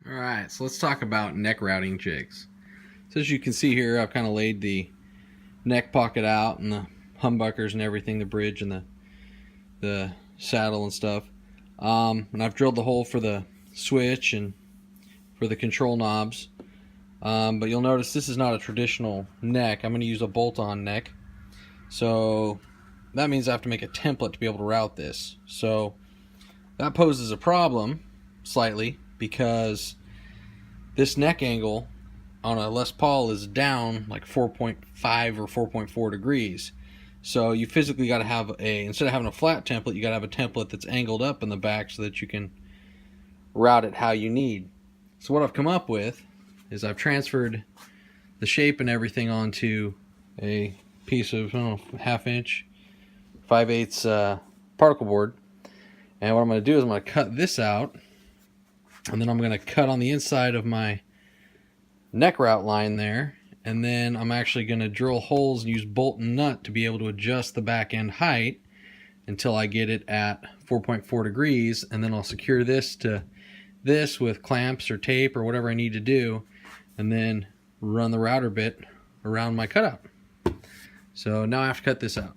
Alright, so let's talk about neck routing jigs. So as you can see here, I've kind of laid the neck pocket out and the humbuckers and everything, the bridge and the saddle and stuff. And I've drilled the hole for the switch and for the control knobs. But you'll notice this is not a traditional neck. I'm going to use a bolt-on neck. So that means I have to make a template to be able to route this. So that poses a problem slightly because this neck angle on a Les Paul is down like 4.5 or 4.4 degrees. So you physically got to have instead of having a flat template, you got to have a template that's angled up in the back so that you can route it how you need. So what I've come up with is I've transferred the shape and everything onto a piece of, I don't know, 1/2 inch, 5/8 particle board. And what I'm going to do is I'm going to cut this out, and then I'm going to cut on the inside of my neck route line there, and then I'm actually going to drill holes and use bolt and nut to be able to adjust the back end height until I get it at 4.4 degrees, and then I'll secure this to this with clamps or tape or whatever I need to do, and then run the router bit around my cutout. So now I have to cut this out.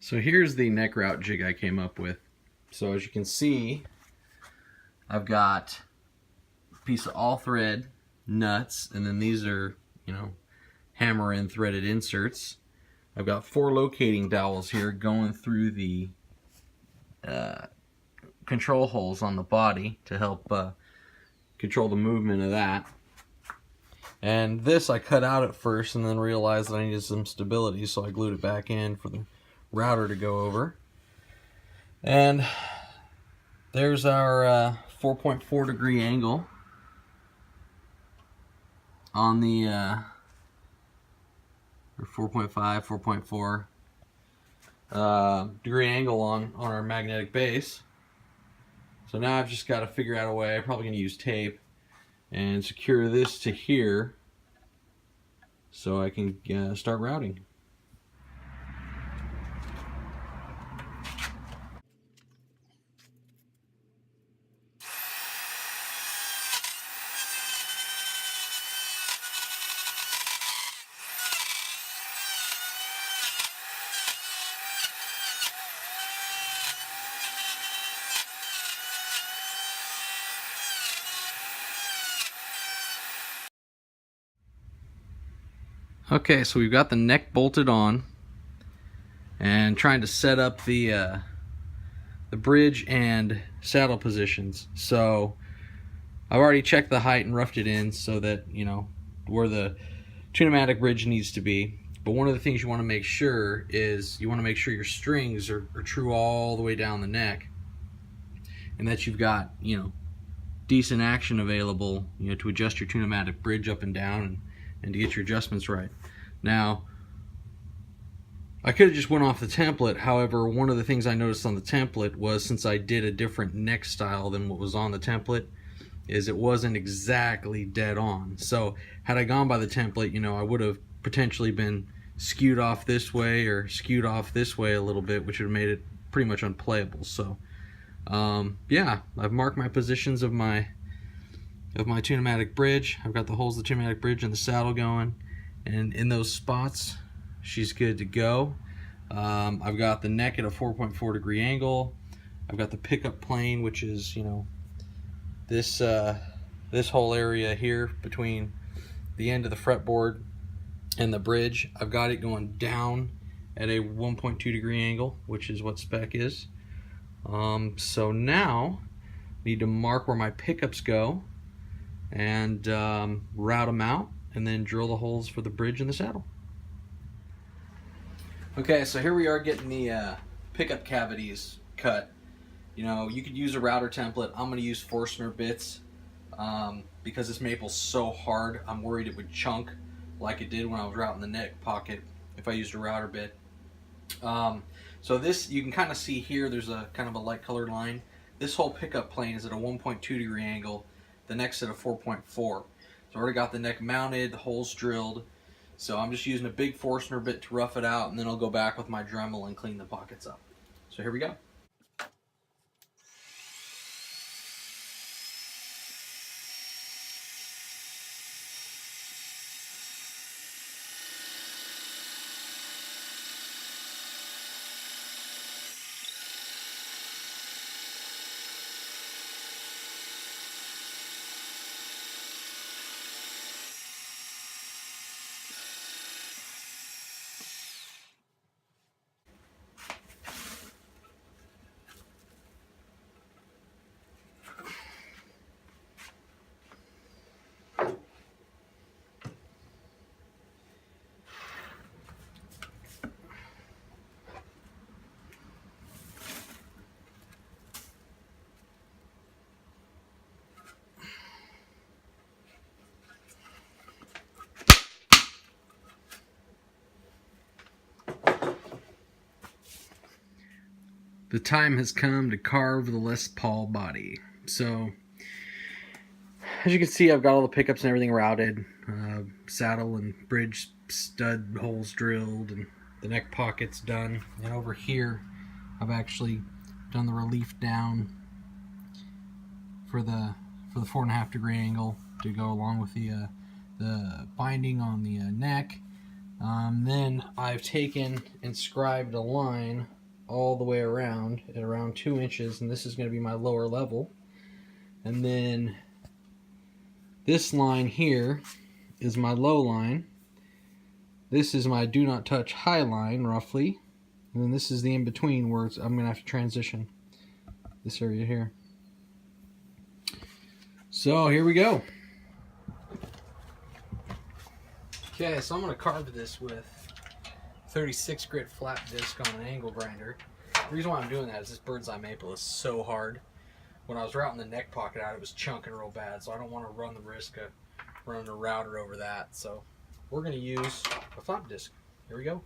So here's the neck route jig I came up with. So as you can see, I've got a piece of all thread nuts, and then these are, hammer in threaded inserts. I've got 4 locating dowels here going through the control holes on the body to help control the movement of that. And this I cut out at first and then realized that I needed some stability, so I glued it back in for the router to go over. And there's our 4.4 degree angle on the or 4.5, 4.4 degree angle on our magnetic base. So now I've just got to figure out a way. I'm probably going to use tape and secure this to here so I can start routing. Okay, so we've got the neck bolted on and trying to set up the bridge and saddle positions. So I've already checked the height and roughed it in so that, where the pneumatic bridge needs to be. But one of the things you want to make sure is you want to make sure your strings are true all the way down the neck, and that you've got, decent action available, to adjust your pneumatic bridge up and down and to get your adjustments right. Now, I could have just went off the template. However, one of the things I noticed on the template was, since I did a different neck style than what was on the template, is it wasn't exactly dead on. So had I gone by the template, I would have potentially been skewed off this way or skewed off this way a little bit, which would have made it pretty much unplayable. So yeah, I've marked my positions of my pneumatic bridge. I've got the holes of the pneumatic bridge and the saddle going, and in those spots she's good to go. I've got the neck at a 4.4 degree angle. I've got the pickup plane, which is this whole area here between the end of the fretboard and the bridge. I've got it going down at a 1.2 degree angle, which is what spec is. So now I need to mark where my pickups go and route them out, and then drill the holes for the bridge and the saddle. Okay, so here we are getting the pickup cavities cut. You could use a router template. I'm going to use Forstner bits because this maple's so hard. I'm worried it would chunk like it did when I was routing the neck pocket if I used a router bit. So this, you can kind of see here, there's a kind of a light colored line. This whole pickup plane is at a 1.2 degree angle. The neck's at a 4.4. So I already got the neck mounted, the holes drilled. So I'm just using a big Forstner bit to rough it out, and then I'll go back with my Dremel and clean the pockets up. So here we go. the time has come to carve the Les Paul body. So, as you can see, I've got all the pickups and everything routed, saddle and bridge stud holes drilled, and the neck pockets done. And over here, I've actually done the relief down for the 4.5 degree angle to go along with the binding on the neck. Then I've taken and scribed a line all the way around at around 2 inches, and this is going to be my lower level. And then this line here is my low line. This is my do not touch high line, roughly. And then this is the in-between where I'm going to have to transition this area here. So here we go. Okay, so I'm going to carve this with 36 grit flat disc on an angle grinder. The reason why I'm doing that is this bird's eye maple is so hard. When I was routing the neck pocket out, it was chunking real bad, so I don't want to run the risk of running a router over that. So we're going to use a flat disc. Here we go.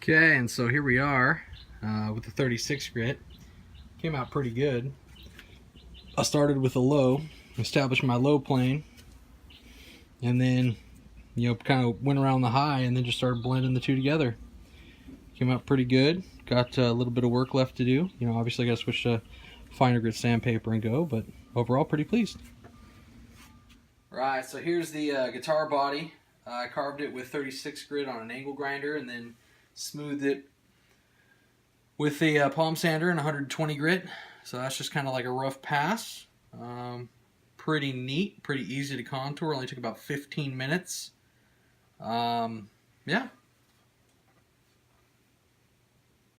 Okay, and so here we are with the 36 grit. Came out pretty good. I started with a low, established my low plane, and then kind of went around the high and then just started blending the two together. Came out pretty good. Got a little bit of work left to do. Obviously I got to switch to finer grit sandpaper and go, but overall pretty pleased. Right, so here's the guitar body. I carved it with 36 grit on an angle grinder and then smoothed it with a palm sander and 120 grit. So that's just kind of like a rough pass. Pretty neat, pretty easy to contour. Only took about 15 minutes. Yeah,